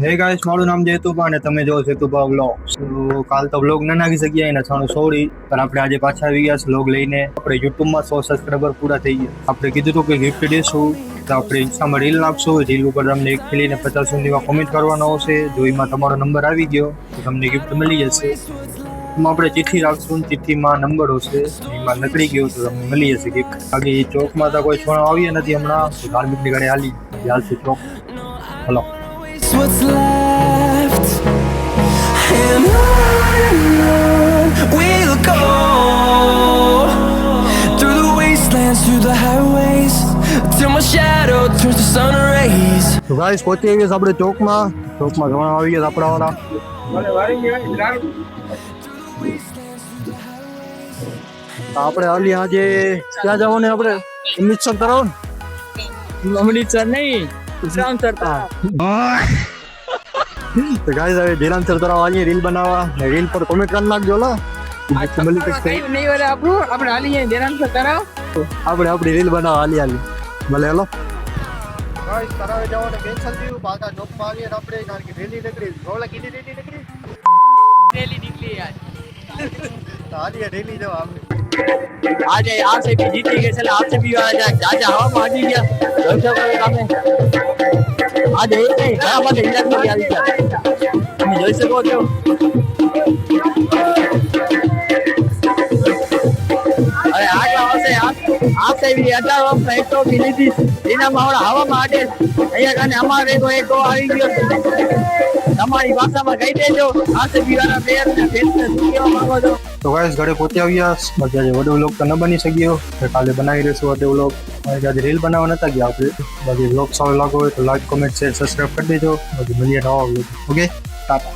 હે ગાઈસ, મારું નામ જેતુભા અને તમે જો જેતુભા વ્લોગ. તો કાલ તો વ્લોગ ન નાખી શક્યા એના છાણું સોરી, પણ આપણે આજે પાછા આવી ગયા વ્લોગ લઈને. આપણે યુટ્યુબમાં 100 સબસ્ક્રાઈબર પૂરા થઈ ગયા. આપણે કીધું હતું કે ગિફ્ટ દઈશું, તો આપણે ઇન્સ્ટામાં રીલ નાખશું. રીલ ઉપર તમને એક ખીલીને 50 સુધીમાં કોમેન્ટ કરવાનો આવશે. જો એમાં તમારો નંબર આવી ગયો તો તમને ગિફ્ટ મળી જશે. એમાં આપણે ચિઠ્ઠી રાખશું, ચિઠ્ઠીમાં નંબર હશે, એમાં નકળી ગયો તો તમને મળી જશે ગિફ્ટ. બાકી ચોકમાં તો કોઈ છોડો આવ્યા નથી હમણાં, ધાર્મિકની ઘરે હાલશે ચોક. Hello. What's left, and on we'll go through the wastelands, through the highways, till my shadow turns to sun rays. તો ગાઈસ પહોંચી ગયા આપણે ચોકમાં ઘણા આવી ગયા આપણા વાળા. આપણે હાલી આજે ક્યાં જવાનું? આપણે અમૃતસર તરફ. અમૃતસર નહીં, રામસર તરફ. તો ગાઈસ હવે ધીરામસર તરફ આવીએ રીલ બનાવવા. ને રીલ પર કોમેન્ટ કરી નાખજો લા. નહીં વરે આપણે હાલી જાય રામસર તરફ. આપણે આપણી રીલ બનાવવા હાલી ભલે. હેલો ગાઈસ, તરાવે જવાનું કેન્સલ થયું. પાછા ચોકમાં આવીએ આપણે, કારણ કે રેલી નીકળી. રોલા કીધી રેલી નીકળી. રેલી નીકળી યાર. તો હાલીએ રેલી જવા આપણે. आज आपसे भी जीती गए, चले आपसे भी आजा हवा में आजी गया दर्शक कामे आज एक नहीं घણા બધા ઇલાજ માં આવી ગયા. તમે જોઈ શકો છો. અરે આગળ આવશે આપसे भी 18 એક તો મિલી હતી એના માં હવામાં આડે અહીંયા કાને અમારે તો એક આવી ગયો. તમારી ભાષામાં કહી દેજો આપसे भी વાળા પ્લેયર ને ફેન્સને શું કહેવા માંગો છો. તો ગાઈસ ઘરે પહોંચી આવ્યા. બાકી આજે વડો વ્લોગ તો ન બની શક્યો, કાલે બનાવી રહેશું વડો વ્લોગ. આજે રીલ બનાવવા નતા ગયા આપણે. બાકી વ્લોગ સારો લાગો હોય તો લાઈક, કોમેન્ટ, શેર, સબસ્ક્રાઈબ કરી દેજો. બાકી મળીએ નવા વ્લોગ. ઓકે, ટાટા.